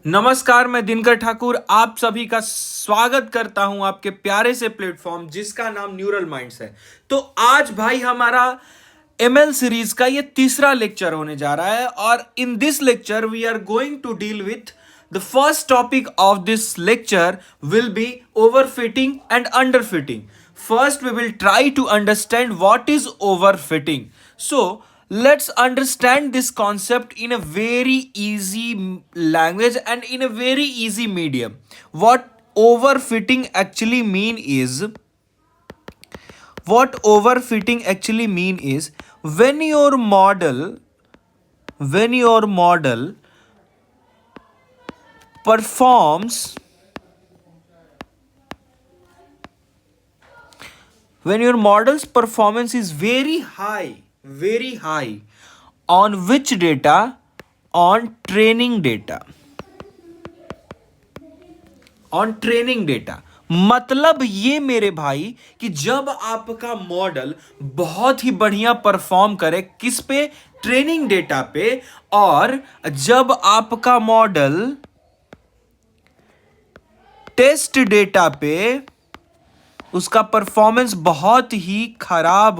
नमस्कार, मैं दिनकर ठाकुर आप सभी का स्वागत करता हूं आपके प्यारे से प्लेटफॉर्म जिसका नाम न्यूरल माइंड्स है। तो आज भाई हमारा एमएल सीरीज का ये तीसरा लेक्चर होने जा रहा है और in this lecture we are going to deal with the first topic of this lecture will be overfitting and underfitting. First, we will try to understand what is overfitting. So, let's understand this concept in a very easy language and in a very easy medium. What overfitting actually mean is what overfitting actually mean is when your model performs when your model's performance is very high on which data? On training data. On training data मतलब ये मेरे भाई कि जब आपका model बहुत ही बढ़िया perform करे किस पे? ट्रेनिंग डेटा पे। और जब आपका मॉडल टेस्ट डेटा पे उसका परफॉर्मेंस बहुत ही खराब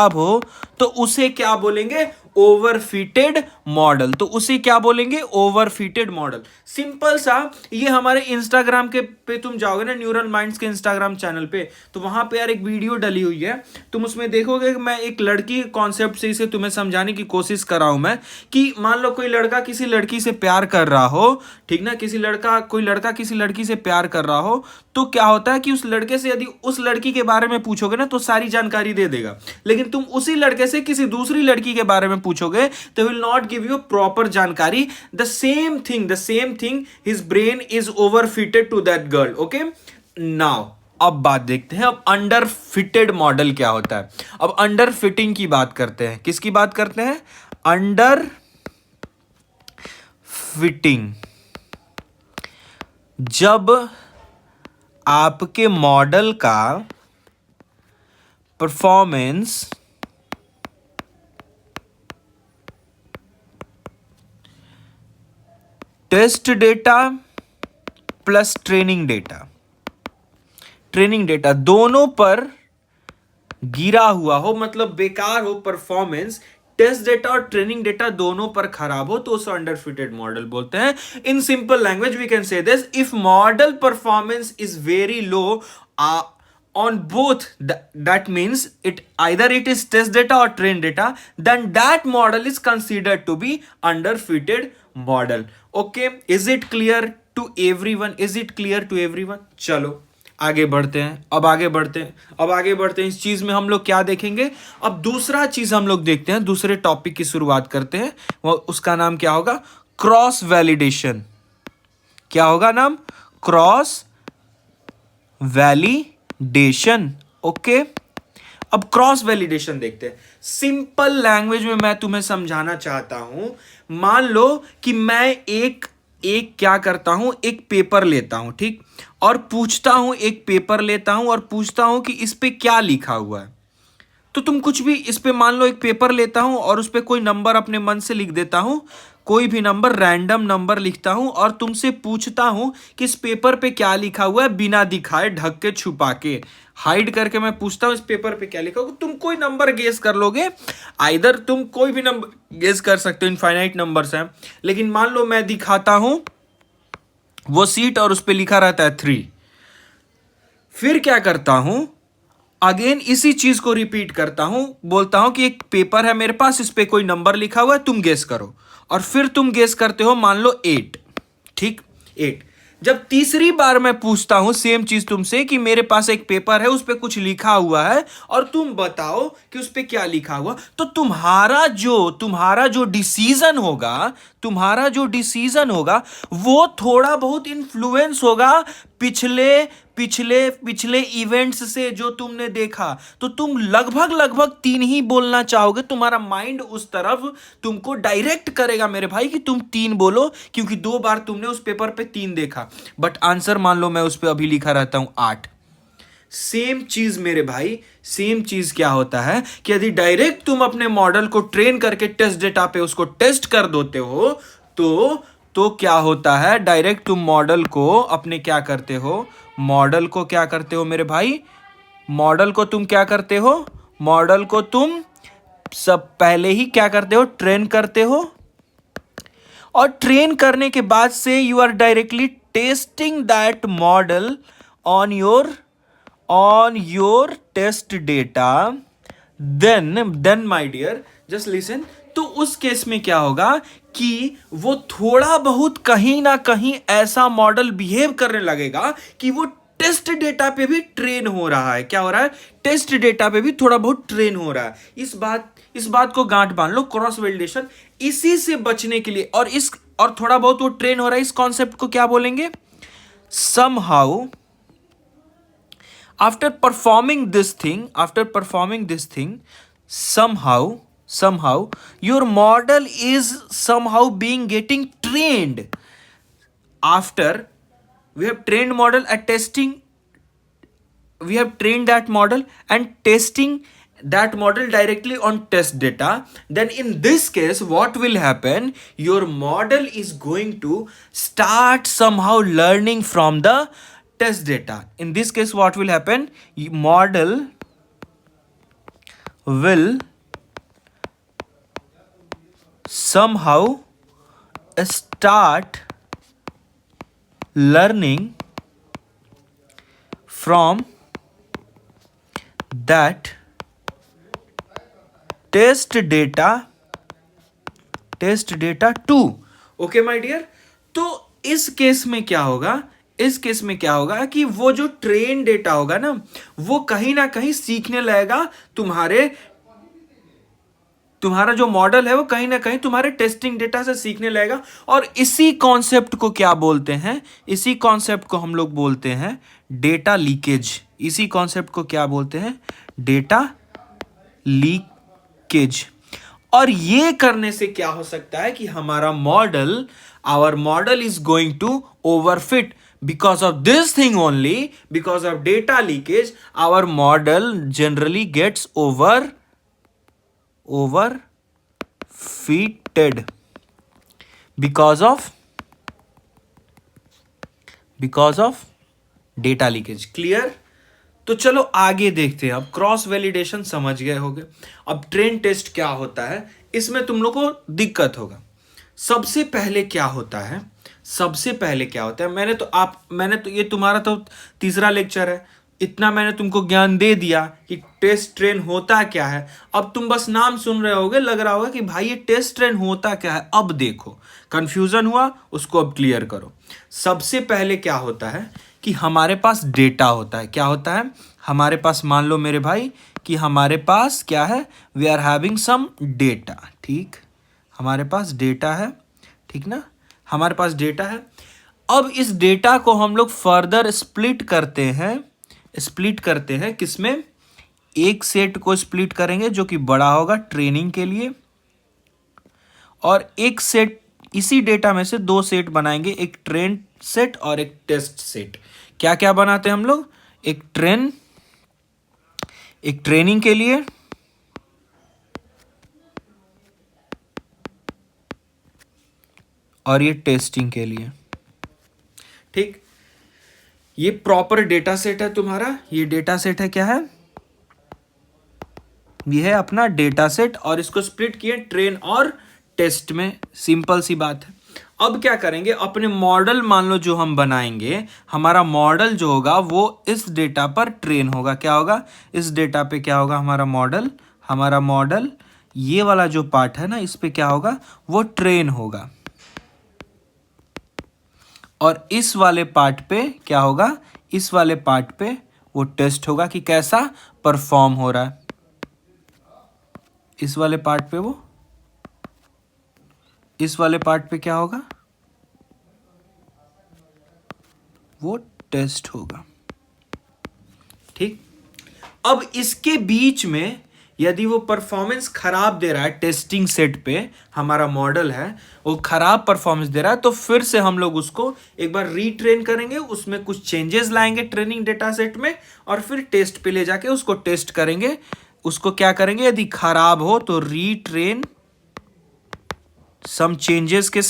हो तो उसे क्या बोलेंगे? Overfitted model. तो उसे क्या बोलेंगे? Overfitted model. सिंपल सा, ये हमारे इंस्टाग्राम के पे तुम जाओगे ना, न्यूरल माइंड्स के इंस्टाग्राम चैनल पे, तो वहां पे यार एक वीडियो डली हुई है। तुम उसमें देखोगे कि मैं एक लड़की कॉन्सेप्ट से इसे तुम्हें समझाने की कोशिश कर रहा हूं मैं कि मान लो कोई लड़का किसी लड़की से प्यार कर रहा हो, ठीक ना, कोई लड़का किसी लड़की से प्यार कर रहा हो, तो क्या होता है कि उस लड़के से यदि उस लड़की के बारे में पूछोगे ना तो सारी जानकारी दे देगा। लेकिन तुम उसी लड़के से किसी दूसरी लड़की के बारे में पूछोगे तो will not give you proper जानकारी। The same thing his brain is overfitted to that girl. Okay, now अब बात देखते हैं, अब अंडर फिटेड मॉडल क्या होता है। अब अंडर फिटिंग की बात करते हैं। किसकी बात करते हैं? Underfitting. जब आपके मॉडल का performance test data plus training data दोनों पर गिरा हुआ हो, मतलब बेकार हो परफॉर्मेंस, टेस्ट डेटा और ट्रेनिंग डेटा दोनों पर खराब हो, तो उसे अंडरफिटेड मॉडल बोलते हैं। In simple language we can say this, if model performance is very low on both, that means either it is test data or train data, then that model is considered to be underfitted model. Okay, is it clear to everyone? चलो आगे बढ़ते हैं। अब आगे बढ़ते हैं इस चीज में हम लोग क्या देखेंगे? अब दूसरा चीज हम लोग देखते हैं, दूसरे टॉपिक की शुरुआत करते हैं। वो उसका नाम क्या होगा? Cross validation. क्या होगा नाम? Cross validation. ओके, अब क्रॉस वैलिडेशन देखते हैं। सिंपल लैंग्वेज में मैं तुम्हें समझाना चाहता हूं। मान लो कि मैं एक क्या करता हूं, एक पेपर लेता हूं, ठीक, और पूछता हूं कि इस पे क्या लिखा हुआ है। तो तुम कुछ भी इस पे, मान लो एक पेपर लेता हूं और उस पे कोई नंबर अपने मन से लिख देता हूं, कोई भी नंबर, रैंडम नंबर लिखता हूं और तुमसे पूछता हूं कि इस पेपर पे क्या लिखा हुआ है, बिना दिखाए, ढक के, छुपा के, हाइड करके मैं पूछता हूं इस पेपर पे क्या लिखा होगा। तुम कोई नंबर गेस कर लोगे, आइदर तुम कोई भी नंबर गेस कर सकते हो, इनफाइनाइट नंबर्स हैं। लेकिन मान लो मैं दिखाता हूं वो सीट और उस पे लिखा रहता है 3। फिर क्या करता हूं? अगेन इसी चीज को रिपीट करता हूं, बोलता हूं कि एक पेपर है मेरे पास, इस पे कोई नंबर लिखा हुआ है, तुम गेस करो। और फिर तुम गेस करते हो, मान लो 8, ठीक, 8। जब तीसरी बार मैं पूछता हूं सेम चीज तुमसे कि मेरे पास एक पेपर है, उस पे कुछ लिखा हुआ है और तुम बताओ कि उस पे क्या लिखा हुआ, तो तुम्हारा जो डिसीजन होगा वो थोड़ा बहुत इन्फ्लुएंस होगा पिछले इवेंट्स से जो तुमने देखा। तो तुम लगभग 3 ही बोलना चाहोगे। तुम्हारा माइंड उस तरफ तुमको डायरेक्ट करेगा मेरे भाई कि तुम 3 बोलो, क्योंकि 2 बार तुमने उस पेपर पे 3 देखा। बट आंसर मान लो मैं उस पे अभी लिखा रहता हूं 8। सेम चीज मेरे भाई, सेम चीज क्या होता है कि यदि डायरेक्ट तुम अपने मॉडल को ट्रेन करके टेस्ट डेटा पे उसको टेस्ट कर देते हो तो क्या होता है, डायरेक्ट तुम मॉडल को अपने क्या करते हो, मॉडल को क्या करते हो मेरे भाई, मॉडल को तुम क्या करते हो, मॉडल को तुम सब पहले ही क्या करते हो, ट्रेन करते हो, और ट्रेन करने के बाद से you are directly testing that model on your test data. Then my dear just listen, तो उस केस में क्या होगा कि वो थोड़ा बहुत कहीं ना कहीं ऐसा मॉडल बिहेव करने लगेगा कि वो टेस्ट डेटा पे भी ट्रेन हो रहा है। क्या हो रहा है, टेस्ट डेटा पे भी थोड़ा बहुत ट्रेन हो रहा है। इस बात को गांठ बांध लो, क्रॉस वैलिडेशन इसी से बचने के लिए, और थोड़ा बहुत वो ट्रेन हो रहा है, इस कॉन्सेप्ट को क्या बोलेंगे, somehow after performing this thing, somehow your model is somehow being getting trained. After we have trained model at testing, we have trained that model and testing that model directly on test data, then in this case what will happen, your model is going to start somehow learning from the test data. In this case what will happen, model will somehow start learning from that test data too. Okay my dear, तो इस case में क्या होगा, इस case में क्या होगा कि वो जो ट्रेन डेटा होगा ना, वो कहीं ना कहीं सीखने लगेगा, तुम्हारा जो मॉडल है वो कहीं ना कहीं तुम्हारे टेस्टिंग डेटा से सीखने लगेगा। और इसी कॉन्सेप्ट को क्या बोलते हैं, इसी कॉन्सेप्ट को हम लोग बोलते हैं डेटा लीकेज। इसी कॉन्सेप्ट को क्या बोलते हैं, डेटा लीकेज। और ये करने से क्या हो सकता है कि हमारा model, our model is going to overfit because of this thing only, because of data leakage, our model generally gets overfitted because of data leakage। Clear? तो चलो आगे देखते हैं। अब क्रॉस वैलिडेशन समझ गए होगे, अब ट्रेन टेस्ट क्या होता है, इसमें तुम लोग को दिक्कत होगा। सबसे पहले क्या होता है, मैंने तो ये तुम्हारा तो तीसरा लेक्चर है, इतना मैंने तुमको ज्ञान दे दिया कि टेस्ट ट्रेन होता क्या है। अब तुम बस नाम सुन रहे होगे, लग रहा होगा कि भाई ये टेस्ट ट्रेन होता क्या है। अब देखो, कंफ्यूजन हुआ, उसको अब क्लियर करो। सबसे पहले क्या होता है कि हमारे पास डेटा होता है। क्या होता है हमारे पास, मान लो मेरे भाई कि हमारे पास क्या है, we are having some data. ठीक, हमारे पास डेटा है, ठीक ना, हमारे पास डेटा है। अब इस डेटा को हम लोग फर्दर स्प्लिट करते हैं किसमें, एक सेट को स्प्लिट करेंगे जो कि बड़ा होगा ट्रेनिंग के लिए, और एक सेट, इसी डेटा में से दो सेट बनाएंगे, एक ट्रेन सेट और एक टेस्ट सेट। क्या क्या बनाते हैं हम लोग, एक ट्रेनिंग के लिए और ये टेस्टिंग के लिए। ठीक, ये प्रॉपर डेटा सेट है तुम्हारा, ये डेटा सेट है, क्या है, ये है अपना डेटा सेट, और इसको स्प्लिट किए ट्रेन और टेस्ट में। सिंपल सी बात है। अब क्या करेंगे, अपने मॉडल, मान लो जो हम बनाएंगे, हमारा मॉडल जो होगा वो इस डेटा पर ट्रेन होगा। क्या होगा, इस डेटा पे क्या होगा, हमारा मॉडल ये वाला जो पार्ट है ना, इस पे क्या होगा, वो ट्रेन होगा। और इस वाले पार्ट पे क्या होगा, इस वाले पार्ट पे वो टेस्ट होगा कि कैसा परफॉर्म हो रहा है। इस वाले पार्ट पे क्या होगा, वो टेस्ट होगा। ठीक, अब इसके बीच में यदि वो परफॉर्मेंस खराब दे रहा है, टेस्टिंग सेट पे हमारा मॉडल है वो खराब परफॉर्मेंस दे रहा है, तो फिर से हम लोग उसको एक बार रीट्रेन करेंगे, उसमें कुछ चेंजेस लाएंगे ट्रेनिंग डेटा सेट में, और फिर टेस्ट पे ले जाके उसको टेस्ट करेंगे। उसको क्या करेंगे, यदि खराब हो तो रीट्रेन सम चेंजेस के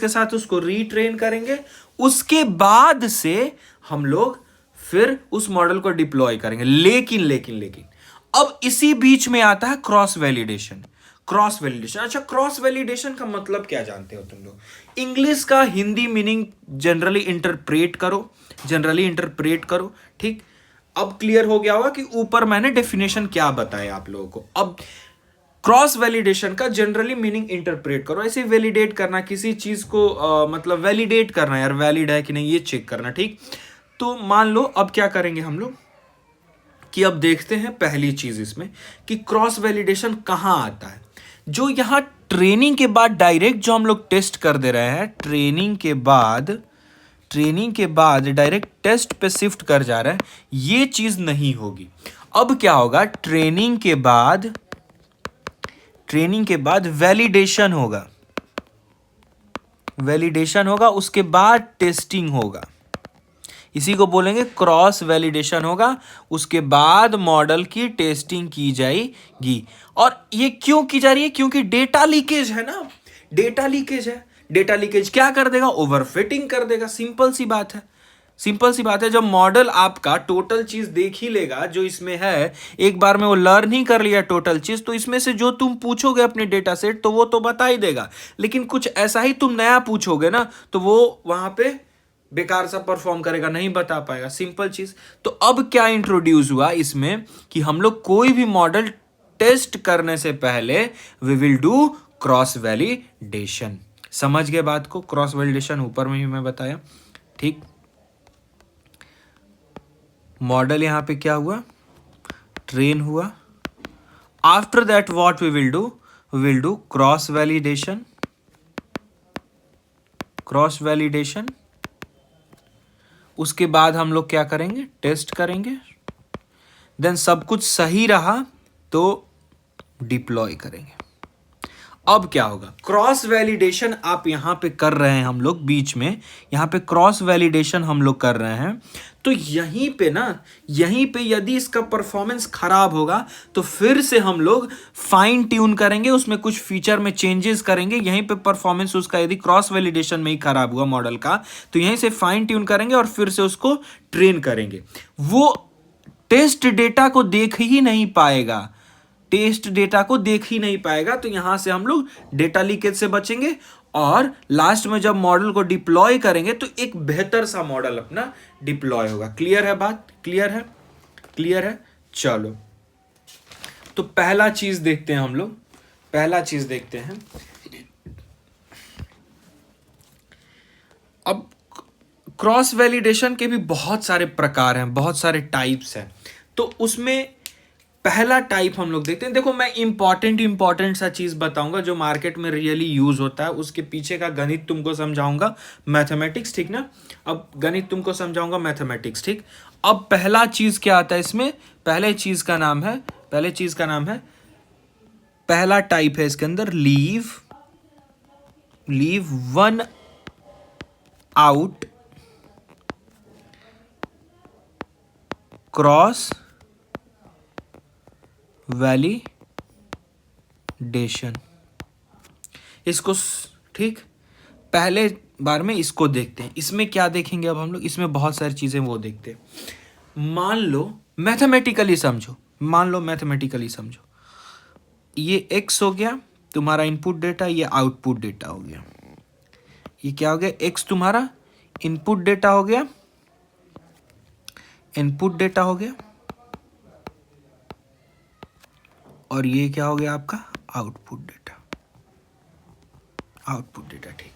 साथ उसको रीट्रेन करेंगे। उसके बाद से हम लोग फिर उस मॉडल को डिप्लॉय करेंगे। लेकिन अब इसी बीच में आता है क्रॉस वैलिडेशन। अच्छा, क्रॉस वैलिडेशन का मतलब क्या जानते हो तुम लोग? इंग्लिश का हिंदी मीनिंग जनरली इंटरप्रेट करो। ठीक, अब क्लियर हो गया होगा कि ऊपर मैंने डेफिनेशन क्या बताया आप लोगों को। अब क्रॉस वैलिडेशन का जनरली मीनिंग इंटरप्रेट करो। ऐसे वैलिडेट करना किसी चीज को, मतलब वैलिडेट करना, यार वैलिड है कि नहीं ये चेक करना। ठीक, तो मान लो अब क्या करेंगे हम लोग कि अब देखते हैं पहली चीज इसमें कि क्रॉस वैलिडेशन कहां आता है। जो यहां ट्रेनिंग के बाद डायरेक्ट जो हम लोग टेस्ट कर दे रहे हैं, ट्रेनिंग के बाद डायरेक्ट टेस्ट पे शिफ्ट कर जा रहा है, ये चीज नहीं होगी। अब क्या होगा, ट्रेनिंग के बाद वैलिडेशन होगा, उसके बाद टेस्टिंग होगा। इसी को बोलेंगे क्रॉस वैलिडेशन होगा, उसके बाद मॉडल की टेस्टिंग की जाएगी। और ये क्यों की जा रही है? क्योंकि डेटा लीकेज है ना, डेटा लीकेज क्या कर देगा? ओवरफिटिंग कर देगा। सिंपल सी बात है। जब मॉडल आपका टोटल चीज देख ही लेगा जो इसमें है, एक बार में वो लर्न ही कर लिया टोटल चीज, तो इसमें से जो तुम पूछोगे अपने डेटा सेट तो वो तो बता ही देगा। लेकिन कुछ ऐसा ही तुम नया पूछोगे ना, तो वो वहां पे बेकार सा परफॉर्म करेगा, नहीं बता पाएगा। सिंपल चीज। तो अब क्या इंट्रोड्यूस हुआ इसमें कि हम लोग कोई भी मॉडल टेस्ट करने से पहले we will do cross validation. समझ गए बात को? क्रॉस वैलिडेशन ऊपर में ही मैं बताया। ठीक, मॉडल यहां पे क्या हुआ, ट्रेन हुआ। After that what we will do cross validation. उसके बाद हम लोग क्या करेंगे, टेस्ट करेंगे। देन सब कुछ सही रहा तो डिप्लॉय करेंगे। अब क्या होगा, क्रॉस वैलिडेशन आप यहां पे कर रहे हैं, हम लोग बीच में यहां पे क्रॉस वैलिडेशन हम लोग कर रहे हैं। तो यहीं पे यदि इसका परफॉर्मेंस खराब होगा तो फिर से हम लोग फाइन ट्यून करेंगे, उसमें कुछ फीचर में चेंजेस करेंगे। यहीं पे परफॉर्मेंस उसका यदि क्रॉस वैलिडेशन में ही खराब हुआ मॉडल का, तो यहीं से फाइन ट्यून करेंगे और फिर से उसको ट्रेन करेंगे। वो टेस्ट डेटा को देख ही नहीं पाएगा, तो यहां से हम लोग डेटा लीकेज से बचेंगे। और लास्ट में जब मॉडल को डिप्लॉय करेंगे तो एक बेहतर सा मॉडल अपना डिप्लॉय होगा। क्लियर है बात? क्लियर है। चलो, तो पहला चीज देखते हैं हम लोग। अब क्रॉस वैलिडेशन के भी बहुत सारे प्रकार हैं, बहुत सारे टाइप्स हैं। तो उसमें पहला टाइप हम लोग देखते हैं। देखो, मैं इंपॉर्टेंट सा चीज बताऊंगा जो मार्केट में रियली यूज होता है, उसके पीछे का गणित तुमको समझाऊंगा, मैथमेटिक्स। ठीक ना? अब गणित तुमको समझाऊंगा, मैथमेटिक्स। ठीक, अब पहला चीज क्या आता है इसमें? पहले चीज का नाम है पहला टाइप है इसके अंदर leave one out cross validation. इसको ठीक, पहले बार में इसको देखते हैं। इसमें क्या देखेंगे अब हम लोग? इसमें बहुत सारी चीजें वो देखते हैं। मान लो मैथमेटिकली समझो, ये x हो गया तुम्हारा इनपुट डेटा, ये आउटपुट डेटा हो गया। ये क्या हो गया? x तुम्हारा इनपुट डेटा हो गया, और ये क्या हो गया आपका? Output data. ठीक,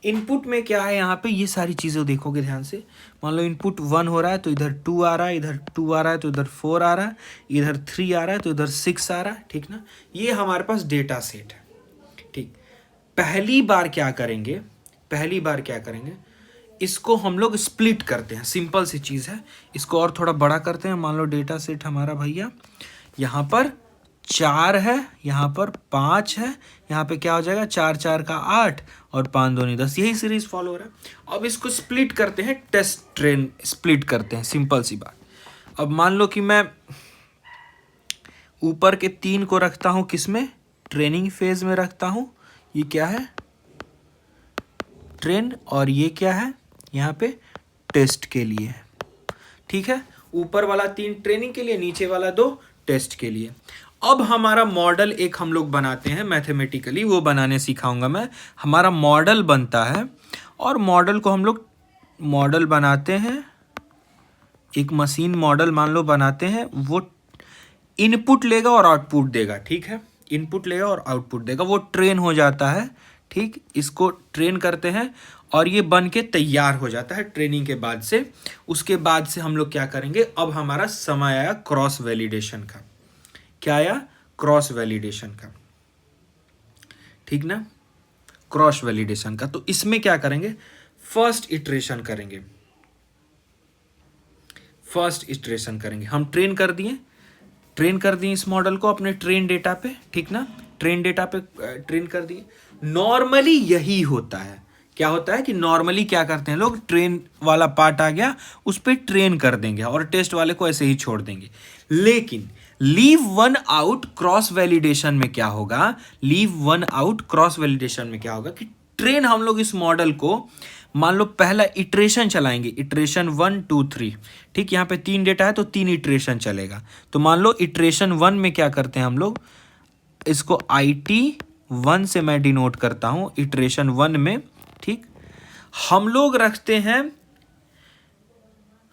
इनपुट में क्या है यहाँ पे? ये सारी चीजें देखोगे ध्यान से। मान लो इनपुट 1 हो रहा है तो इधर 2 आ रहा है, इधर 2 आ रहा है तो इधर 4 आ रहा है, इधर 3 आ रहा है तो इधर 6 आ रहा है। ठीक ना? ये हमारे पास डेटा सेट है। ठीक, पहली बार क्या करेंगे, इसको हम लोग स्प्लिट करते हैं। सिंपल सी चीज है, इसको और थोड़ा बड़ा करते हैं। मान लो डेटा सेट हमारा भैया यहाँ पर 4 है, यहाँ पर 5 है, यहाँ पे क्या हो जाएगा 4 4 का 8 और 5 2 10। यही सीरीज फॉलो हो रहा है। अब इसको स्प्लिट करते हैं, टेस्ट ट्रेन स्प्लिट करते हैं, सिंपल सी बात। अब मान लो कि मैं ऊपर के 3 को रखता हूँ किस में, ट्रेनिंग फेज में रखता हूँ। ये क्या है, ट्रेन, और ये क्या है यहाँ पे टेस्ट के लिए, ठीक है। ऊपर वाला 3 ट्रेनिंग के लिए, नीचे वाला 2 टेस्ट के लिए। अब हमारा मॉडल एक हम लोग बनाते हैं मैथमेटिकली, वो बनाने सिखाऊंगा मैं। हमारा मॉडल बनता है और मॉडल को हम लोग मॉडल बनाते हैं, एक मशीन मॉडल मान लो बनाते हैं। वो इनपुट लेगा और आउटपुट देगा, ठीक है। इनपुट लेगा और आउटपुट देगा, वो ट्रेन हो जाता है, ठीक। इसको ट्रेन करते हैं और ये बन के तैयार हो जाता है ट्रेनिंग के बाद से। उसके बाद से हम लोग क्या करेंगे, अब हमारा समय आया क्रॉस वैलिडेशन का। क्या आया, क्रॉस वैलिडेशन का, ठीक ना, क्रॉस वैलिडेशन का। तो इसमें क्या करेंगे, फर्स्ट इटरेशन करेंगे, फर्स्ट इटरेशन करेंगे। हम ट्रेन कर दिए इस मॉडल को अपने ट्रेन डेटा पे, ठीक ना, ट्रेन डेटा पे ट्रेन कर दिए। नॉर्मली यही होता है, क्या होता है कि नॉर्मली क्या करते हैं लोग, ट्रेन वाला पार्ट आ गया उस पर ट्रेन कर देंगे और टेस्ट वाले को ऐसे ही छोड़ देंगे। लेकिन leave one out cross validation में क्या होगा, leave one out cross validation में क्या होगा कि ट्रेन हम लोग इस मॉडल को मान लो पहला इटरेशन चलाएंगे, इटरेशन 1 2 3, ठीक। यहाँ पे 3 डेटा है तो 3 इटरेशन चलेगा। तो मान लो इटरेशन 1 में क्या करते हैं हम लोग, इसको IT1 से मैं डिनोट करता हूँ, इटरेशन 1 में, ठीक। हम लोग रखते हैं,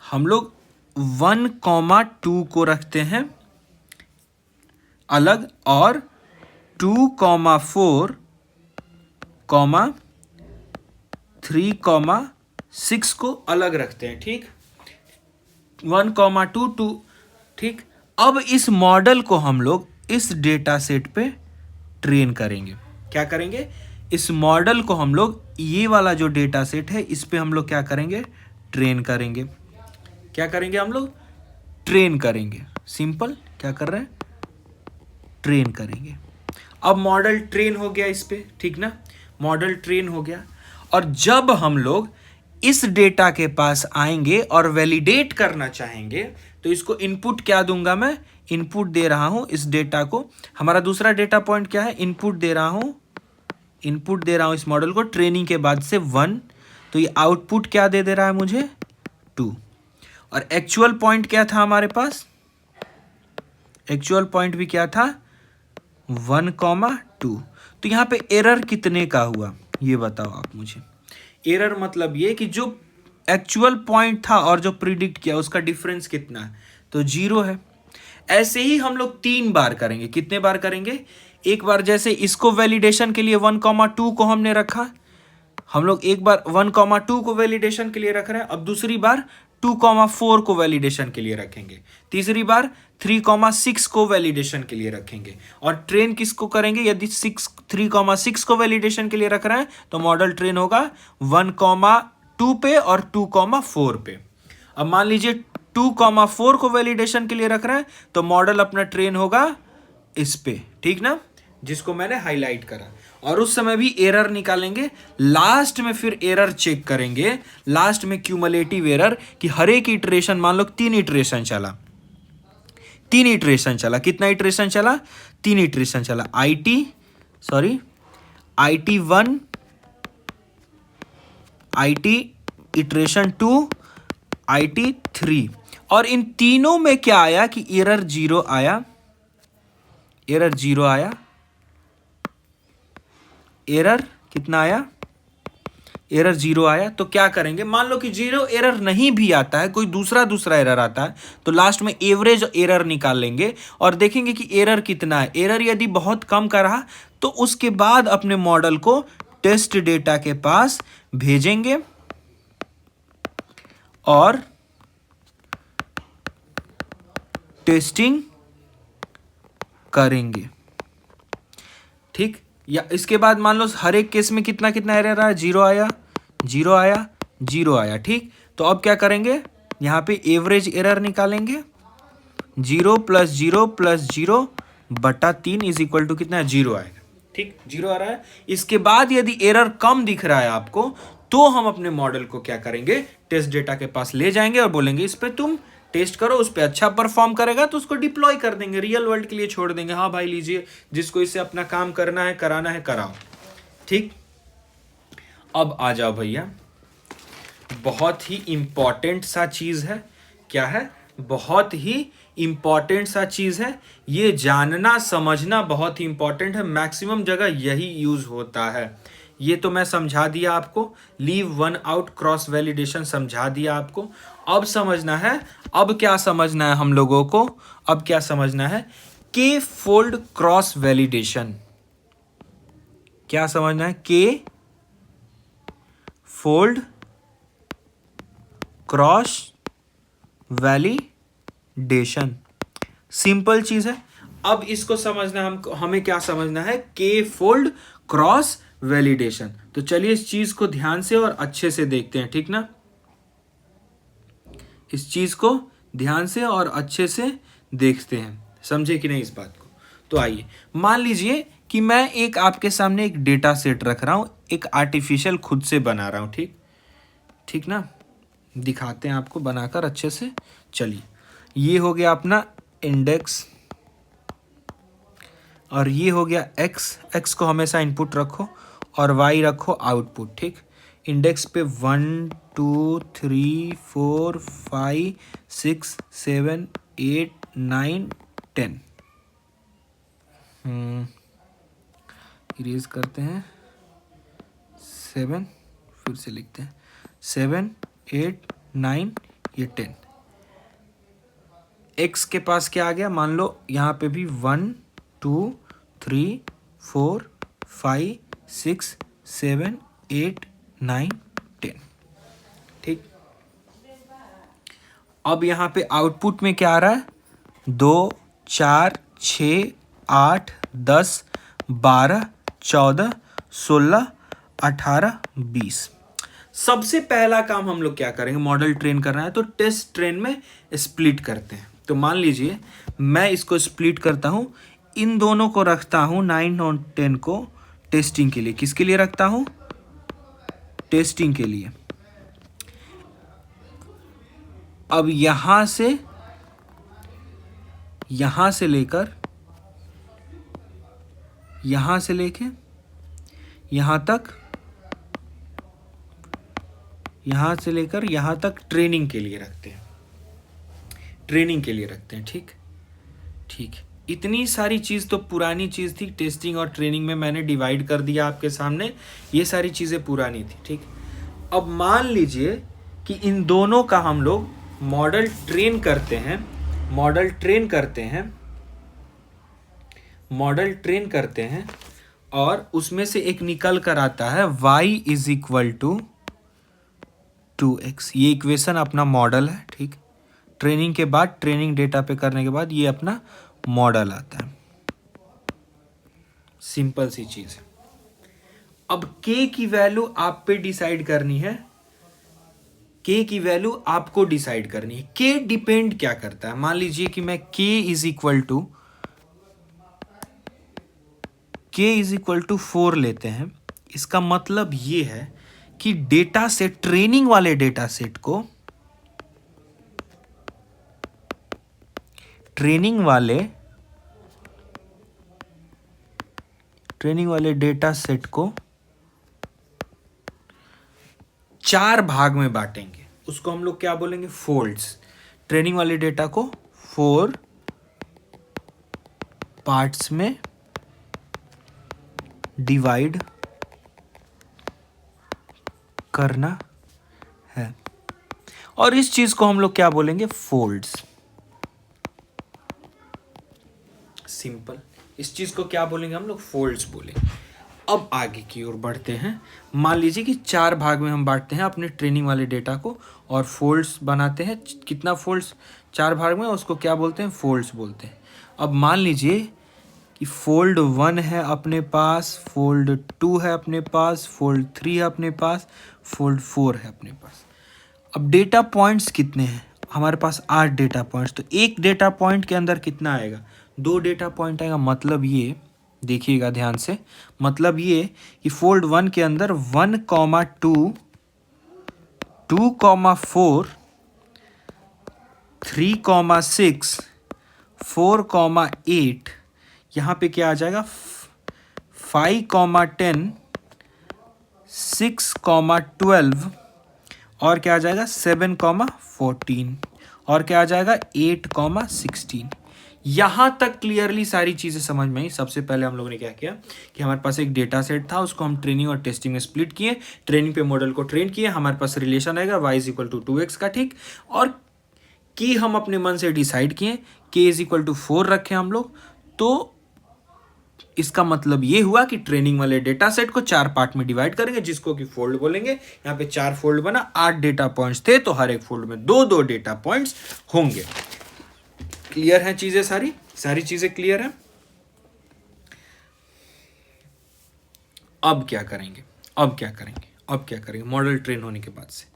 हम लोग 1,2 को रखते हैं अलग और 2,4, 3,6 को अलग रखते हैं, ठीक। 1,2 2, ठीक। अब इस मॉडल को हम लोग इस डेटा सेट पे ट्रेन करेंगे। क्या करेंगे, इस मॉडल को हम लोग ये वाला जो डेटा सेट है इस पे हम लोग क्या करेंगे, ट्रेन करेंगे। क्या करेंगे, हम लोग ट्रेन करेंगे। सिंपल, क्या कर रहे हैं, ट्रेन करेंगे। अब मॉडल ट्रेन हो गया इस पे, ठीक ना, मॉडल ट्रेन हो गया। और जब हम लोग इस डेटा के पास आएंगे और वैलिडेट करना चाहेंगे तो इसको इनपुट क्या दूंगा मैं, इनपुट दे रहा हूं इस डेटा को। हमारा दूसरा डेटा पॉइंट क्या है, इनपुट दे रहा हूं, इनपुट दे रहा हूं इस मॉडल को ट्रेनिंग के बाद से 1। तो ये आउटपुट क्या दे रहा है मुझे, 2। और एक्चुअल पॉइंट क्या था हमारे पास, एक्चुअल पॉइंट भी क्या था 1,2। तो यहाँ पे एरर कितने का हुआ ये बताओ आप मुझे। एरर मतलब ये कि जो एक्चुअल पॉइंट था और जो प्रिडिक्ट किया उसका डिफरेंस कितना है, तो 0 है। ऐसे ही हम लोग 3 बार करेंगे। कितने बार करेंगे, एक बार जैसे इसको वैलिडेशन के लिए 1,2 को हमने रखा, हम लोग एक बार 1,2 को वैलिडेशन के लिए रख रहे हैं। अब दूसरी बार 2,4 को वैलिडेशन के लिए रखेंगे। तीसरी बार 3,6 को वैलिडेशन के लिए रखेंगे। और ट्रेन किसको करेंगे, यदि 3,6 को वैलिडेशन के लिए रख रहे हैं तो मॉडल ट्रेन होगा 1,2 पे और 2,4 पे। अब मान लीजिए 2,4 को वैलिडेशन के लिए रख रहे हैं तो मॉडल अपना ट्रेन होगा इस पे, ठीक ना, जिसको मैंने हाईलाइट करा। और उस समय भी एरर निकालेंगे, लास्ट में फिर एरर चेक करेंगे, लास्ट में क्यूमुलेटिव एरर कि हर एक इटरेशन, मान लो 3 इटरेशन चला, 3 इटरेशन चला, कितना इटरेशन चला, 3 इटरेशन चला। IT1, IT iteration 2, IT3। और इन तीनों में क्या आया कि एरर 0 आया, एरर 0 आया। एरर कितना आया, एरर 0 आया। तो क्या करेंगे, मान लो कि 0 एरर नहीं भी आता है, कोई दूसरा एरर आता है, तो लास्ट में एवरेज एरर निकाल लेंगे और देखेंगे कि एरर कितना है। एरर यदि बहुत कम का रहा तो उसके बाद अपने मॉडल को टेस्ट डेटा के पास भेजेंगे और टेस्टिंग करेंगे, ठीक। या इसके बाद मान लो हर एक केस में कितना कितना एरर आया, 0 आया, 0 आया, 0 आया, ठीक। तो अब क्या करेंगे, यहाँ पे एवरेज एरर निकालेंगे 0 प्लस 0 प्लस 0 बटा 3 इज इक्वल टू कितना है, 0 आएगा। ठीक, 0 आ रहा है। इसके बाद यदि एरर कम दिख रहा है आपको, तो हम अपने मॉडल को क्या करेंगे, टेस्ट डेटा के पास ले जाएंगे और बोलेंगे इस पे तुम टेस्ट करो, उस पर अच्छा परफॉर्म करेगा तो उसको डिप्लॉय कर देंगे, रियल वर्ल्ड के लिए छोड़ देंगे। हाँ भाई लीजिए, जिसको इससे अपना काम करना है, कराना है, कराओ। ठीक, अब आ जाओ भैया, बहुत ही इंपॉर्टेंट सा चीज है। क्या है, बहुत ही इंपॉर्टेंट सा चीज है। ये जानना समझना बहुत ही इंपॉर्टेंट है, मैक्सिमम जगह यही यूज होता है। ये तो मैं समझा दिया आपको, leave one out cross validation समझा दिया आपको। अब समझना है, अब क्या समझना है हम लोगों को, अब क्या समझना है, के फोल्ड क्रॉस वैलिडेशन। क्या समझना है, के फोल्ड क्रॉस वैलिडेशन, सिंपल चीज है। अब इसको समझना है, हमें क्या समझना है, के फोल्ड क्रॉस वैलिडेशन। तो चलिए इस चीज को ध्यान से और अच्छे से देखते हैं, ठीक ना। इस चीज को ध्यान से और अच्छे से देखते हैं, समझे कि नहीं इस बात को। तो आइए, मान लीजिए कि मैं एक आपके सामने एक डेटा सेट रख रहा हूं, एक आर्टिफिशियल खुद से बना रहा हूं। ठीक, ठीक ना, दिखाते हैं आपको बनाकर अच्छे से। चलिए, ये हो गया अपना इंडेक्स और ये हो गया एक्स। एक्स को हमेशा इनपुट रखो और वाई रखो आउटपुट। ठीक, इंडेक्स पे 1 2 3 4 5 6 7 8 9 10। इरेज करते हैं, 7, फिर से लिखते हैं 7 8 9, ये 10। एक्स के पास क्या आ गया, मान लो यहाँ पे भी 1 2 3 4 5 6 7 8 9 10। ठीक, अब यहाँ पे आउटपुट में क्या आ रहा है, 2 4 6 8 10 12 14 16 18 20। सबसे पहला काम हम लोग क्या करेंगे, मॉडल ट्रेन करना है तो टेस्ट ट्रेन में स्प्लिट करते हैं। तो मान लीजिए मैं इसको स्प्लिट करता हूं, इन दोनों को रखता हूं 9 और 10 को टेस्टिंग के लिए। किसके लिए रखता हूं, टेस्टिंग के लिए। अब यहां से लेकर यहां से लेके यहां तक, यहां से लेकर यहां तक ट्रेनिंग के लिए रखते हैं, ट्रेनिंग के लिए रखते हैं। ठीक, ठीक, इतनी सारी चीज़ तो पुरानी चीज़ थी, टेस्टिंग और ट्रेनिंग में मैंने डिवाइड कर दिया आपके सामने, ये सारी चीज़ें पुरानी थी। ठीक, अब मान लीजिए कि इन दोनों का हम लोग मॉडल ट्रेन करते हैं, मॉडल ट्रेन करते हैं, मॉडल ट्रेन करते हैं और उसमें से एक निकल कर आता है y is equal to 2x। ये इक्वेशन अपना मॉडल है। ठीक, ट्रेनिंग के बाद, ट्रेनिंग डेटा पे करने के बाद ये अपना मॉडल आता है। सिंपल सी चीज है। अब k की वैल्यू आप पे डिसाइड करनी है, k की वैल्यू आपको डिसाइड करनी है। k डिपेंड क्या करता है, मान लीजिए कि मैं k इज इक्वल टू 4 लेते हैं। इसका मतलब ये है कि डेटा सेट, ट्रेनिंग वाले डेटा सेट को, ट्रेनिंग वाले डेटा सेट को 4 भाग में बांटेंगे। उसको हम लोग क्या बोलेंगे, फोल्ड्स। ट्रेनिंग वाले डेटा को 4 पार्ट्स में डिवाइड करना है और इस चीज को हम लोग क्या बोलेंगे, फोल्ड्स। सिंपल, इस चीज को क्या बोलेंगे हम लोग, फोल्ड्स बोलेंगे। अब आगे की ओर बढ़ते हैं। मान लीजिए कि 4 भाग में हम बांटते हैं अपने ट्रेनिंग वाले डेटा को और फोल्ड्स बनाते हैं। कितना फोल्ड्स, 4 भाग में, उसको क्या बोलते हैं, फोल्ड्स बोलते हैं। अब मान लीजिए कि फोल्ड 1 है अपने पास, फोल्ड 2 है अपने पास, फोल्ड 3 है अपने पास, फोल्ड 4 है अपने पास। अब डेटा पॉइंट्स कितने हैं, हमारे पास 8 डेटा पॉइंट्स, तो एक डेटा पॉइंट के अंदर कितना आएगा, 2 डेटा पॉइंट आएगा। मतलब ये देखिएगा ध्यान से, मतलब ये कि फोल्ड 1 के अंदर 1,2, 2,4, 3,6, 4,8, यहाँ पे क्या आ जाएगा 5,10, 6,12 और क्या आ जाएगा 7,14 और क्या आ जाएगा 8,16। यहाँ तक क्लियरली सारी चीज़ें समझ में आई। सबसे पहले हम लोगों ने क्या किया कि हमारे पास एक डेटा सेट था, उसको हम ट्रेनिंग और टेस्टिंग में स्प्लिट किए, ट्रेनिंग पे मॉडल को ट्रेन किए, हमारे पास रिलेशन आएगा y is equal to 2x का, ठीक, और की हम अपने मन से डिसाइड किए, k इज इक्वल टू 4 रखे हम लोग। तो इसका मतलब ये हुआ कि ट्रेनिंग वाले डेटा सेट को 4 पार्ट में डिवाइड करेंगे, जिसको कि फोल्ड बोलेंगे। यहाँ पे 4 फोल्ड बना, 8 डेटा पॉइंट्स थे, तो हर एक फोल्ड में 2-2 डेटा पॉइंट्स होंगे। क्लियर है चीजें, सारी चीजें क्लियर है। अब क्या करेंगे मॉडल ट्रेन होने के बाद से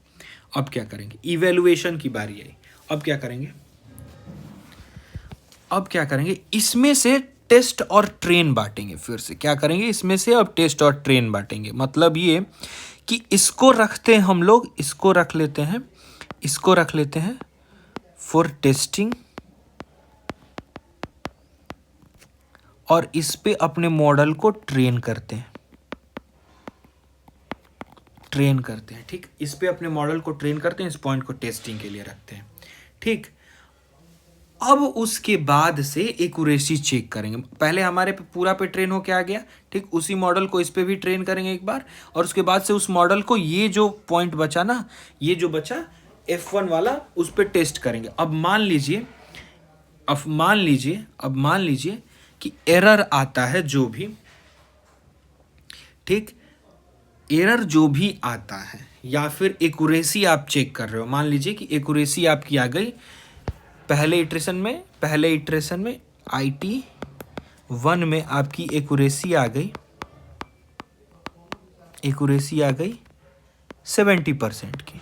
अब क्या करेंगे, इवैल्यूएशन की बारी आई। अब क्या करेंगे, इसमें से टेस्ट और ट्रेन बांटेंगे। फिर से क्या करेंगे, इसमें से अब टेस्ट और ट्रेन बांटेंगे। मतलब ये कि इसको रखते हैं हम लोग, इसको रख लेते हैं फॉर टेस्टिंग, और इस पे अपने मॉडल को ट्रेन करते हैं, ठीक, इस पे अपने मॉडल को ट्रेन करते हैं, इस पॉइंट को टेस्टिंग के लिए रखते हैं, ठीक। अब उसके बाद से एक्यूरेसी चेक करेंगे। पहले हमारे पे पूरा पे ट्रेन होके आ गया, ठीक, उसी मॉडल को इस पे भी ट्रेन करेंगे एक बार, और उसके बाद से उस मॉडल को ये जो पॉइंट बचा ना, ये जो बचा F1 वाला, उस पे टेस्ट करेंगे। अब मान लीजिए कि एरर आता है जो भी, ठीक, एरर जो भी आता है या फिर एक्यूरेसी आप चेक कर रहे हो, मान लीजिए कि एक्यूरेसी आपकी आ गई पहले इटरेशन में IT1 में आपकी एक्यूरेसी आ गई 70% की,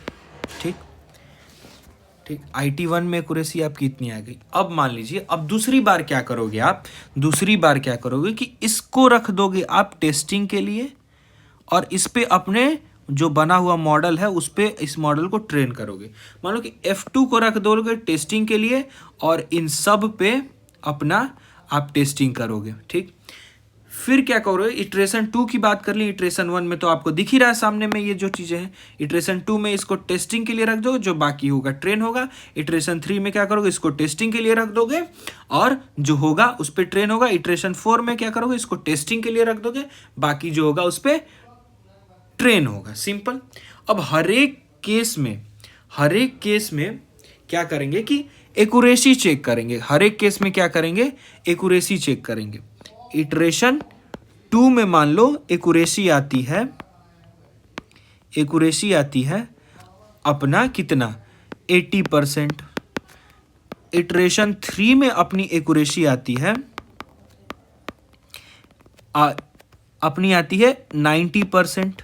ठीक, IT1 में एक्यूरेसी आपकी इतनी आ गई। अब मान लीजिए, अब दूसरी बार क्या करोगे कि इसको रख दोगे आप टेस्टिंग के लिए, और इस पे अपने जो बना हुआ मॉडल है उस पे इस मॉडल को ट्रेन करोगे। मान लो कि F2 को रख दोगे टेस्टिंग के लिए, और इन सब पे अपना आप टेस्टिंग करोगे, ठीक। फिर क्या करोगे, इटरेशन 2 की बात कर ली, इटरेशन 1 में तो आपको दिख ही रहा है सामने में ये जो चीज़ें हैं। इटरेशन 2 में इसको टेस्टिंग के लिए रख दो, जो बाकी होगा ट्रेन होगा। इटरेशन 3 में क्या करोगे, इसको टेस्टिंग के लिए रख दोगे, और जो होगा उस पर ट्रेन होगा। इटरेशन 4 में क्या करोगे, इसको टेस्टिंग के लिए रख दोगे, बाकी जो होगा उस पर ट्रेन होगा। सिंपल। अब हर एक केस में क्या करेंगे कि एक्यूरेसी चेक करेंगे। हर एक केस में क्या करेंगे, एक्यूरेसी चेक करेंगे। इटरेशन 2 में मान लो एक्यूरेसी आती है अपना कितना 80%। इटरेशन 3 में अपनी एक्यूरेसी आती है 90%।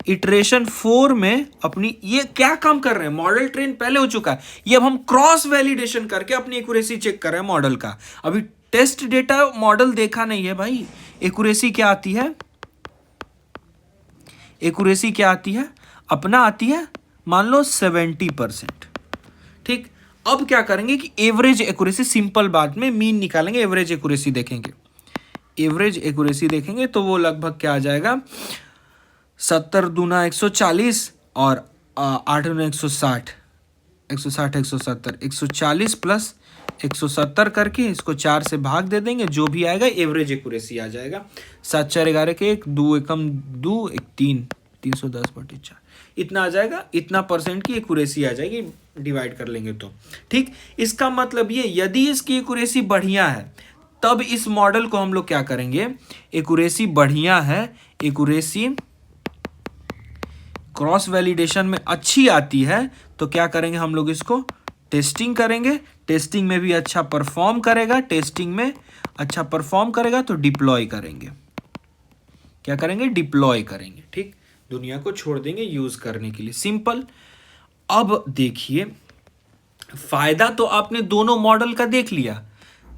इटरेशन 4 में अपनी, ये क्या काम कर रहे हैं, मॉडल ट्रेन पहले हो चुका है, ये अब हम क्रॉस वैलिडेशन करके अपनी एक्यूरेसी चेक कर रहे हैं मॉडल का। अभी टेस्ट डेटा मॉडल देखा नहीं है भाई। एक्यूरेसी क्या आती है, अपना आती है मान लो 70%, ठीक। अब क्या करेंगे कि एवरेज एक्यूरेसी, सिंपल बात में मीन निकालेंगे, एवरेज एक्यूरेसी देखेंगे तो वो लगभग क्या आ जाएगा 70 दूना 140 और 8 दूना 160, 140 प्लस 170 करके इसको 4 से भाग दे देंगे, जो भी आएगा एवरेज एक्यूरेसी आ जाएगा। 7 4 11 के 1, 2 एकम 2, 1 3, 310/4 इतना आ जाएगा। इतना परसेंट की एक्यूरेसी आ जाएगी, डिवाइड कर लेंगे तो, ठीक। इसका मतलब ये, यदि इसकी एक्यूरेसी बढ़िया है तब इस मॉडल को हम लोग क्या करेंगे, एक्यूरेसी बढ़िया है, एक्यूरेसी क्रॉस वैलिडेशन में अच्छी आती है तो क्या करेंगे हम लोग, इसको टेस्टिंग करेंगे। टेस्टिंग में भी अच्छा परफॉर्म करेगा, तो डिप्लॉय करेंगे। क्या करेंगे, डिप्लॉय करेंगे, ठीक। दुनिया को छोड़ देंगे यूज करने के लिए। सिंपल। अब देखिए, फायदा तो आपने दोनों मॉडल का देख लिया,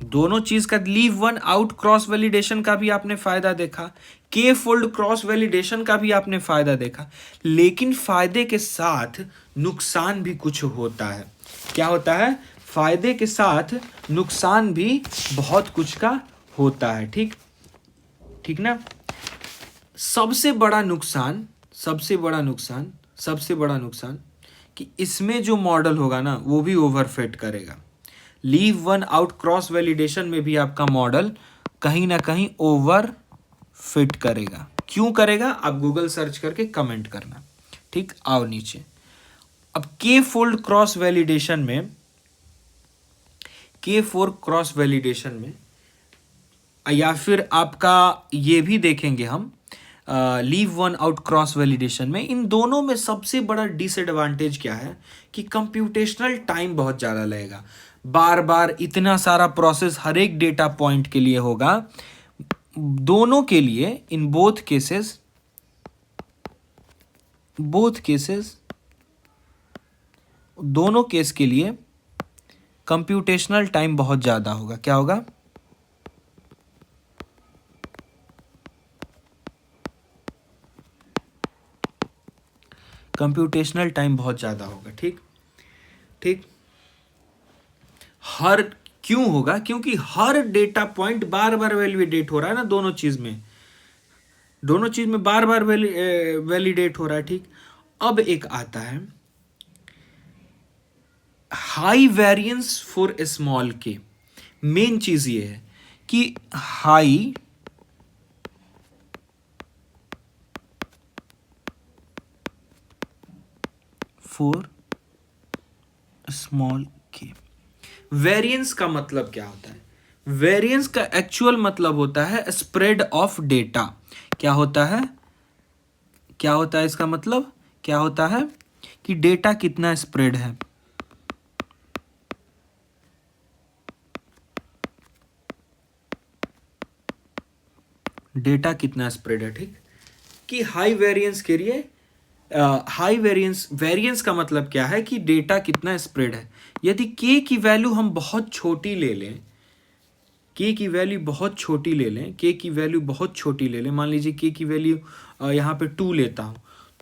दोनों चीज का, leave one out cross validation का भी आपने फायदा देखा, के फोल्ड क्रॉस वैलिडेशन का भी आपने फायदा देखा, लेकिन फायदे के साथ नुकसान भी कुछ होता है। क्या होता है? फायदे के साथ नुकसान भी बहुत कुछ का होता है। ठीक ठीक ना। सबसे बड़ा नुकसान, सबसे बड़ा नुकसान कि इसमें जो मॉडल होगा ना वो भी ओवरफिट करेगा। Leave one out cross validation में भी आपका मॉडल कहीं ना कहीं ओवर फिट करेगा। क्यों करेगा? आप गूगल सर्च करके कमेंट करना। ठीक, आओ नीचे। अब के फोल्ड क्रॉस वैलिडेशन में, के फोर क्रॉस वैलिडेशन में, या फिर आपका ये भी देखेंगे हम leave one out cross validation में, इन दोनों में सबसे बड़ा डिसएडवांटेज क्या है कि कंप्यूटेशनल टाइम बहुत ज़्यादा लगेगा। बार बार इतना सारा प्रोसेस हर एक डेटा पॉइंट के लिए होगा। दोनों के लिए, इन बोथ केसेस दोनों केस के लिए कंप्यूटेशनल टाइम बहुत ज़्यादा होगा। क्या होगा? कंप्यूटेशनल टाइम बहुत ज़्यादा होगा। ठीक ठीक। हर क्यों होगा? क्योंकि हर डेटा पॉइंट बार बार वैलिडेट हो रहा है ना, दोनों चीज में बार बार वैलिडेट हो रहा है। ठीक। अब एक आता है हाई वेरिएंस फॉर स्मॉल के। मेन चीज ये है कि हाई फॉर स्मॉल के। वेरिएंस का मतलब क्या होता है? वेरिएंस का एक्चुअल मतलब होता है स्प्रेड ऑफ डेटा। क्या होता है? इसका मतलब क्या होता है कि डेटा कितना स्प्रेड है। डेटा कितना स्प्रेड है। ठीक। कि हाई वेरिएंस के लिए, हाई वेरिएंस का मतलब क्या है कि डेटा कितना स्प्रेड है। यदि के की वैल्यू हम बहुत छोटी ले लें, के की वैल्यू बहुत छोटी ले लें, मान लीजिए के की वैल्यू यहाँ पे 2 लेता हूँ,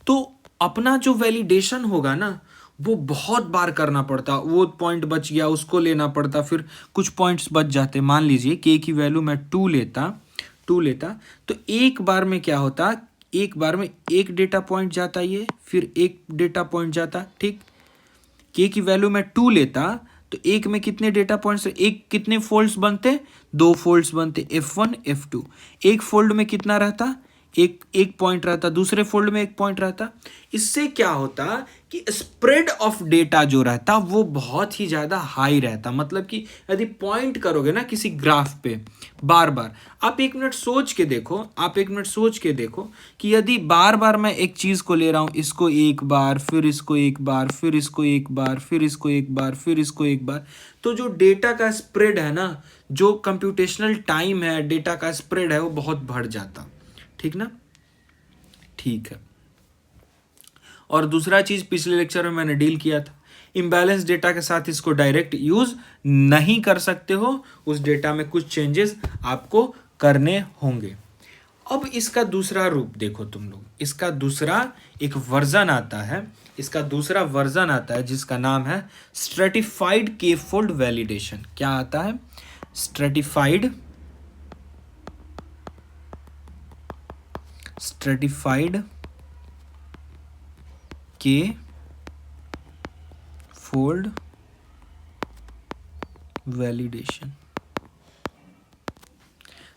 तो अपना जो वैलिडेशन होगा ना वो बहुत बार करना पड़ता, वो पॉइंट बच गया उसको लेना पड़ता, फिर कुछ पॉइंट्स बच जाते। मान लीजिए के की वैल्यू मैं 2 लेता, तो एक बार में क्या होता, एक बार में एक डेटा पॉइंट जाता, ये फिर एक डेटा पॉइंट जाता। ठीक। के की वैल्यू मैं 2 लेता तो एक में कितने डेटा पॉइंट्स, एक कितने फोल्ड्स बनते, 2 फोल्ड्स बनते, F1 F2। एक फोल्ड में कितना रहता, एक पॉइंट रहता, दूसरे फोल्ड में एक पॉइंट रहता। इससे क्या होता कि स्प्रेड ऑफ डेटा जो रहता वो बहुत ही ज्यादा हाई रहता। मतलब कि यदि पॉइंट करोगे ना किसी ग्राफ पे बार बार, आप एक मिनट सोच के देखो कि यदि बार बार मैं एक चीज को ले रहा हूं, इसको एक बार, फिर इसको एक बार, फिर इसको एक बार, फिर इसको एक बार, फिर इसको एक बार, तो जो डेटा का स्प्रेड है ना, जो कंप्यूटेशनल टाइम है, डेटा का स्प्रेड है, वो बहुत बढ़ जाता। ठीक ना। ठीक है। और दूसरा चीज पिछले लेक्चर में मैंने डील किया था, इम्बैलेंस डेटा के साथ इसको डायरेक्ट यूज नहीं कर सकते हो, उस डेटा में कुछ चेंजेस आपको करने होंगे। अब इसका दूसरा रूप देखो तुम लोग, इसका दूसरा एक वर्जन आता है, जिसका नाम है स्ट्रेटिफाइड के फोल्ड वैलिडेशन। क्या आता है? स्ट्रेटिफाइड के फोल्ड वैलिडेशन।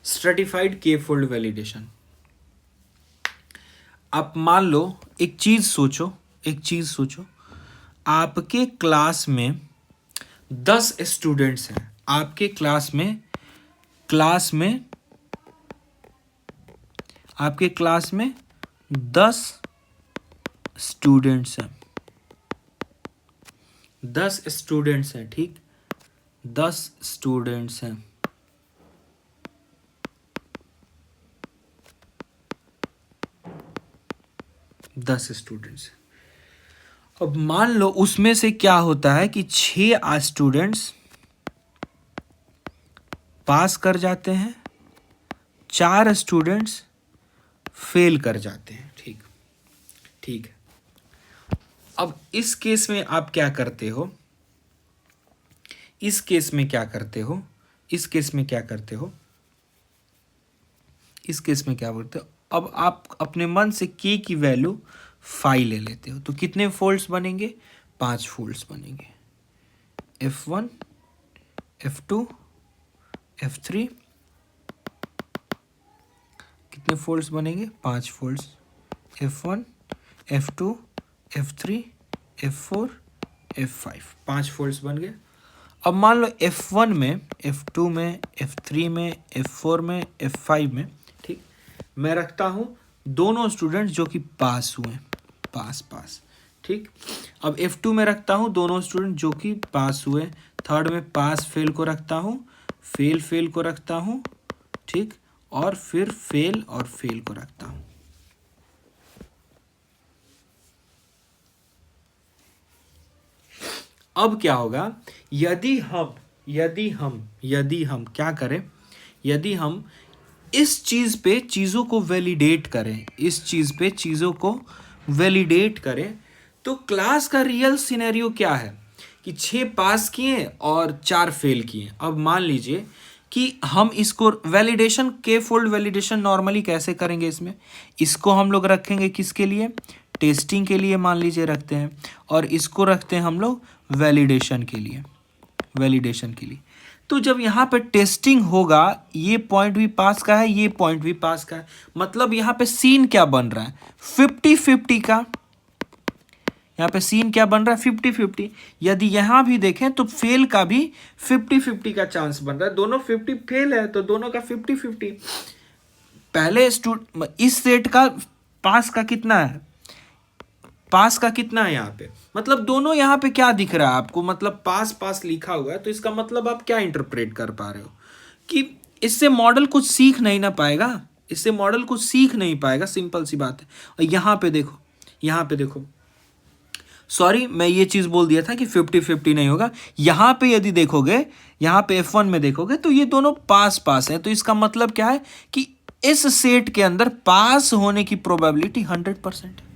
स्ट्रेटिफाइड के फोल्ड वैलिडेशन। आप मान लो एक चीज सोचो, आपके क्लास में 10 स्टूडेंट्स हैं, आपके क्लास में 10 स्टूडेंट्स हैं, 10 स्टूडेंट्स हैं। ठीक, 10 स्टूडेंट्स हैं। अब मान लो उसमें से क्या होता है कि 6 स्टूडेंट्स पास कर जाते हैं, 4 स्टूडेंट्स फेल कर जाते हैं। ठीक ठीक है। अब इस केस में आप क्या करते हो, इस केस में क्या करते हो, इस केस में क्या करते हो, इस केस में क्या बोलते हो, अब आप अपने मन से k की वैल्यू 5 ले लेते हो। तो कितने फोल्ड्स बनेंगे, 5 फोल्ड्स बनेंगे। F1 F2 F3 कितने फोल्ड्स बनेंगे, 5 folds. F1 F2 F3 F4 F5 5 folds बन गए। अब मान लो F1 में, F2 में, F3 में, F4 में, F5 में, ठीक, मैं रखता हूँ दोनों स्टूडेंट्स जो कि पास हुए, पास, ठीक। अब F2 में रखता हूँ दोनों स्टूडेंट जो कि पास हुए, थर्ड में पास फेल को रखता हूँ, फेल को रखता हूँ, ठीक, और फिर फेल और फेल को रखता हूँ। अब क्या होगा, यदि हम क्या करें, यदि हम इस चीज पे चीजों को वैलिडेट करें, इस चीज पे चीजों को वैलिडेट करें, तो क्लास का रियल सिनेरियो क्या है कि 6 पास किए और 4 फेल किए। अब मान लीजिए कि हम इसको वैलिडेशन, के फोल्ड वैलिडेशन नॉर्मली कैसे करेंगे, इसको हम लोग रखेंगे किसके लिए, टेस्टिंग के लिए मान लीजिए रखते हैं, और इसको रखते हैं हम लोग वैलिडेशन के लिए, तो जब यहाँ पे टेस्टिंग होगा, ये पॉइंट भी पास का है, ये पॉइंट भी पास का है, मतलब यहाँ पे सीन क्या बन रहा है, 50-50 का। यहाँ पे सीन क्या बन रहा है, 50-50। यदि यहाँ भी देखें तो फेल का भी 50-50 का चांस बन रहा है, दोनों 50 फेल है तो दोनों का 50-50। पहले इस सेट का पास का कितना है, पास का कितना है यहाँ पे, मतलब दोनों यहाँ पे क्या दिख रहा है आपको, मतलब पास लिखा हुआ है, तो इसका मतलब आप क्या इंटरप्रेट कर पा रहे हो कि इससे मॉडल कुछ सीख नहीं ना पाएगा, इससे मॉडल कुछ सीख नहीं पाएगा, सिंपल सी बात है। और यहाँ पे देखो, सॉरी मैं ये चीज बोल दिया था कि 50-50 नहीं होगा। यहाँ पे यदि देखोगे, यहाँ पे F1 में देखोगे तो ये दोनों पास हैं, तो इसका मतलब क्या है कि इस सेट के अंदर पास होने की प्रोबेबिलिटी 100% है,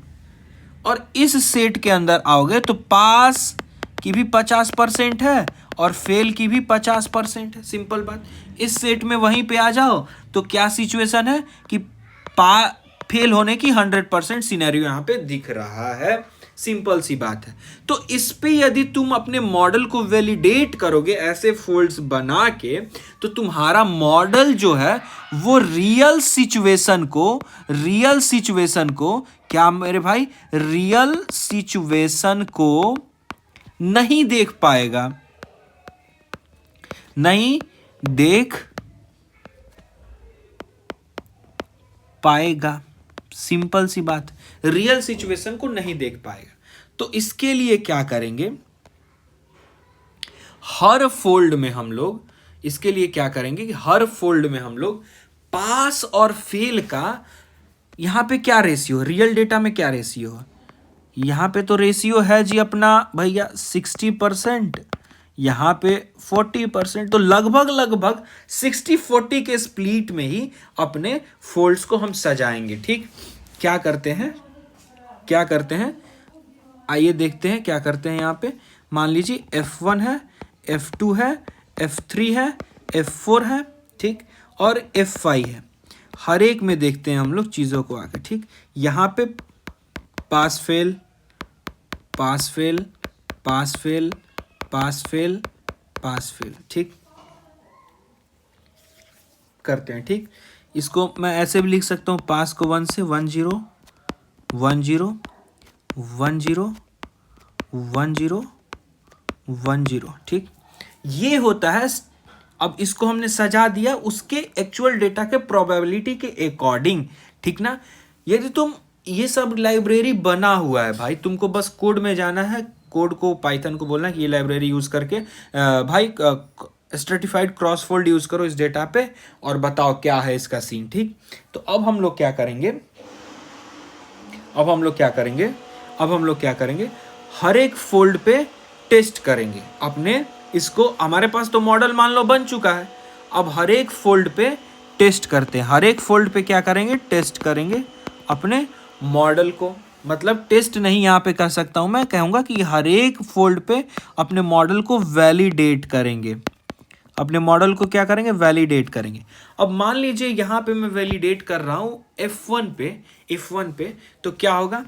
और इस सेट के अंदर आओगे तो पास की भी 50% है और फेल की भी 50% है, सिंपल बात। इस सेट में वहीं पे आ जाओ तो क्या सिचुएशन है कि फेल होने की 100% सिनेरियो यहाँ पे दिख रहा है, सिंपल सी बात है। तो इस पे यदि तुम अपने मॉडल को वैलिडेट करोगे ऐसे फोल्ड्स बना के, तो तुम्हारा मॉडल जो है वो रियल सिचुएशन को क्या मेरे भाई, रियल सिचुएशन को नहीं देख पाएगा, नहीं देख पाएगा, सिंपल सी बात, रियल सिचुएशन को नहीं देख पाएगा। तो इसके लिए क्या करेंगे, हर फोल्ड में हम लोग, इसके लिए क्या करेंगे कि हर फोल्ड में हम लोग पास और फेल का यहां पे क्या रेशियो, रियल डेटा में क्या रेशियो है, यहां पे तो रेशियो है जी अपना भैया 60%, यहां पे 40%, तो लगभग 60-40 के स्प्लिट में ही अपने फोल्ड्स को हम सजाएंगे। ठीक, क्या करते हैं आइए देखते हैं क्या करते हैं। यहाँ पे मान लीजिए F1 है, F2 है, F3 है, F4 है, ठीक, और F5 है। हर एक में देखते हैं हम लोग चीज़ों को आकर, ठीक। यहाँ पे पास फेल, ठीक करते हैं, ठीक। इसको मैं ऐसे भी लिख सकता हूँ, पास को 1 से 1 0 1 0 1 0 1 0 1 0, ठीक, ये होता है। अब इसको हमने सजा दिया उसके एक्चुअल डेटा के प्रोबेबिलिटी के अकॉर्डिंग, ठीक ना। यदि तुम ये सब लाइब्रेरी बना हुआ है भाई, तुमको बस कोड में जाना है, कोड को पाइथन को बोलना है कि ये लाइब्रेरी यूज करके भाई स्ट्रेटिफाइड क्रॉसफोल्ड यूज करो इस डेटा पे और बताओ क्या है इसका सीन, ठीक। तो अब हम लोग क्या करेंगे, हर एक फोल्ड पे टेस्ट करेंगे अपने इसको। हमारे पास तो मॉडल मान लो बन चुका है, अब हर एक फोल्ड पे टेस्ट करते हैं। हर एक फोल्ड पे क्या करेंगे, टेस्ट करेंगे अपने मॉडल को। मतलब टेस्ट नहीं यहाँ पे कह सकता हूँ, मैं कहूँगा कि हर एक फोल्ड पे अपने मॉडल को वैलिडेट करेंगे। अपने मॉडल को क्या करेंगे, वैलिडेट करेंगे। अब मान लीजिए यहाँ पे मैं वैलिडेट कर रहा हूँ F1 पे, तो क्या होगा,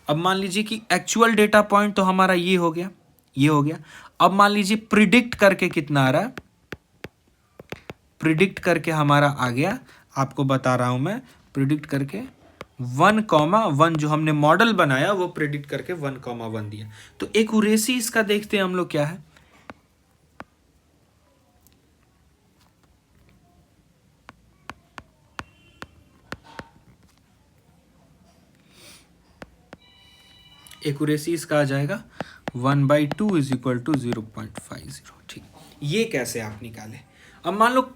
अब मान लीजिए कि एक्चुअल डेटा पॉइंट तो हमारा ये हो गया। अब मान लीजिए प्रिडिक्ट करके कितना आ रहा है, प्रिडिक्ट करके हमारा आ गया, आपको बता रहा हूं मैं, प्रिडिक्ट करके 1,1 जो हमने मॉडल बनाया वो प्रिडिक्ट करके 1,1 दिया। तो एक्यूरेसी इसका देखते हैं हम लोग क्या है। एक्यूरेसी इसका आ जाएगा 1/2 इज इक्वल टू 0.50। ठीक, ये कैसे आप निकाले। अब मान लो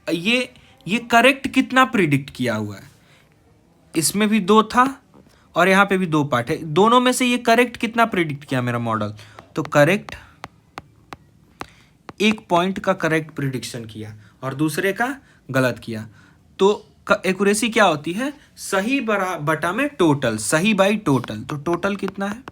ये करेक्ट कितना प्रिडिक्ट किया हुआ है, इसमें भी 2 था और यहाँ पे भी 2 पार्ट है, दोनों में से ये करेक्ट कितना प्रिडिक्ट किया मेरा मॉडल, तो करेक्ट 1 पॉइंट का करेक्ट प्रिडिक्शन किया और दूसरे का गलत किया। तो एक्यूरेसी क्या होती है, सही बटा में टोटल, सही बाई टोटल। तो टोटल कितना है,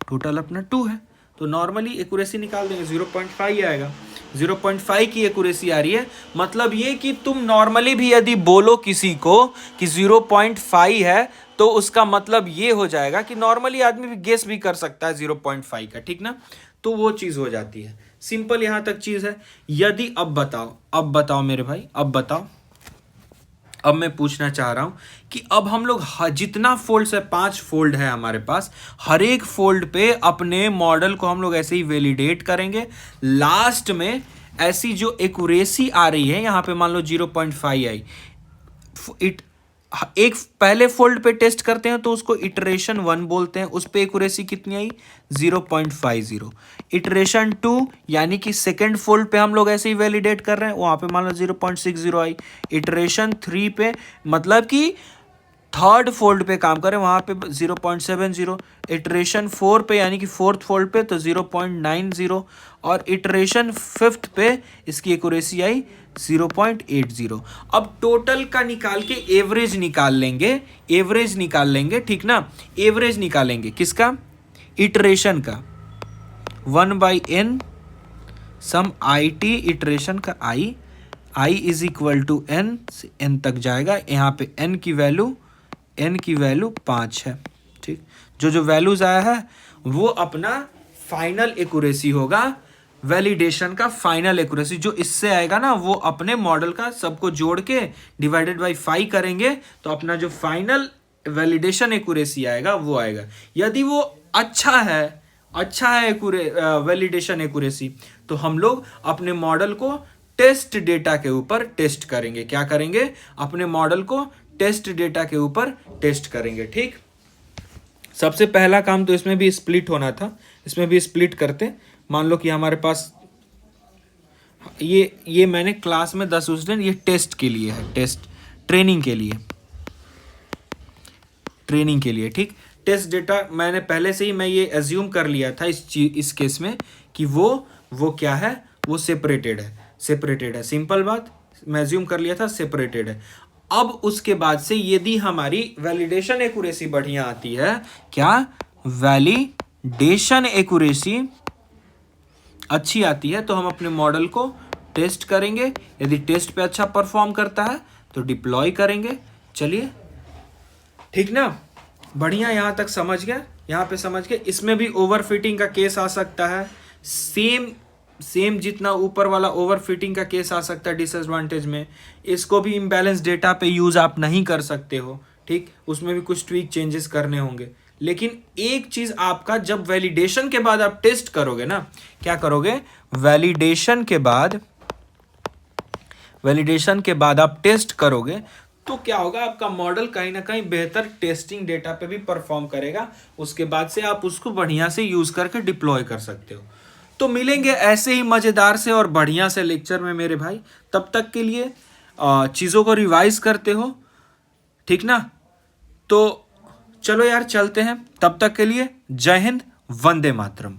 टोटल अपना 2 है, तो नॉर्मली एक्यूरेसी निकाल देंगे 0.5 आएगा। 0.5 की एक्यूरेसी आ रही है, मतलब ये कि तुम नॉर्मली भी यदि बोलो किसी को कि 0.5 है तो उसका मतलब ये हो जाएगा कि नॉर्मली आदमी भी गेस भी कर सकता है 0.5 का, ठीक ना। तो वो चीज़ हो जाती है, सिंपल यहाँ तक चीज़ है। यदि अब बताओ मेरे भाई, अब बताओ, अब मैं पूछना चाह रहा हूं कि अब हम लोग जितना फोल्ड्स है, 5 फोल्ड है हमारे पास, हर एक फोल्ड पे अपने मॉडल को हम लोग ऐसे ही वैलिडेट करेंगे। लास्ट में ऐसी जो एक्यूरेसी आ रही है यहाँ पे मान लो 0.5 आई, एक पहले फोल्ड पे टेस्ट करते हैं तो उसको इटरेशन 1 बोलते हैं, उस पे एक्यूरेसी कितनी आई 0.50। इटरेशन 2 यानी कि सेकंड फोल्ड पे हम लोग ऐसे ही वैलिडेट कर रहे हैं, वहाँ पे मान लो 0.60 आई। इटरेशन 3 पे मतलब कि थर्ड फोल्ड पे काम करें, वहाँ पे 0.70। इटरेशन 4 पे यानी कि फोर्थ फोल्ड पे तो 0.90 और इटरेशन 5th पे इसकी एक्यूरेसी आई 0.80। अब टोटल का निकाल के एवरेज निकाल लेंगे, ठीक ना। एवरेज निकालेंगे किसका, इटरेशन का, 1/n सम IT इटरेशन का I is equal to n से n तक जाएगा। यहाँ पे n की वैल्यू 5 है, ठीक। जो वैल्यूज आया है वो अपना फाइनल एक्यूरेसी होगा, वैलिडेशन का फाइनल एक्यूरेसी। जो इससे आएगा ना वो अपने मॉडल का सबको जोड़ के डिवाइडेड बाय 5 करेंगे तो अपना जो फाइनल वैलिडेशन एक्यूरेसी आएगा वो आएगा। यदि वो अच्छा है वैलिडेशन एक्यूरेसी, तो हम लोग अपने मॉडल को टेस्ट डेटा के ऊपर टेस्ट करेंगे। क्या करेंगे, अपने मॉडल को टेस्ट डेटा के ऊपर टेस्ट करेंगे, ठीक। सबसे पहला काम तो इसमें भी स्प्लिट होना था, इसमें भी स्प्लिट करते। मान लो कि हमारे पास ये मैंने क्लास में 10 स्टूडेंट, ये टेस्ट के लिए है, टेस्ट ट्रेनिंग के लिए, ठीक। टेस्ट डेटा मैंने पहले से ही मैं ये एज्यूम कर लिया था इस केस में कि वो क्या है, वो सेपरेटेड है। सिंपल बात, मैं एज्यूम कर लिया था सेपरेटेड है। अब उसके बाद से यदि हमारी वैलिडेशन एक्यूरेसी बढ़िया आती है, क्या वैलिडेशन एक्यूरेसी अच्छी आती है, तो हम अपने मॉडल को टेस्ट करेंगे। यदि टेस्ट पे अच्छा परफॉर्म करता है तो डिप्लॉय करेंगे। चलिए, ठीक ना, बढ़िया, यहाँ तक समझ गए। इसमें भी ओवरफिटिंग का केस आ सकता है, सेम जितना ऊपर वाला ओवरफिटिंग का केस आ सकता है डिसएडवांटेज में। इसको भी इम्बैलेंस डेटा पे यूज़ आप नहीं कर सकते हो, ठीक। उसमें भी कुछ ट्वीक चेंजेस करने होंगे। लेकिन एक चीज़ आपका, जब वैलिडेशन के बाद आप टेस्ट करोगे ना, क्या करोगे, वैलिडेशन के बाद आप टेस्ट करोगे तो क्या होगा, आपका मॉडल कहीं ना कहीं बेहतर टेस्टिंग डेटा पे भी परफॉर्म करेगा। उसके बाद से आप उसको बढ़िया से यूज़ करके डिप्लॉय कर सकते हो। तो मिलेंगे ऐसे ही मज़ेदार से और बढ़िया से लेक्चर में मेरे भाई। तब तक के लिए चीज़ों को रिवाइज करते हो, ठीक ना। तो चलो यार चलते हैं, तब तक के लिए जय हिंद, वंदे मातरम।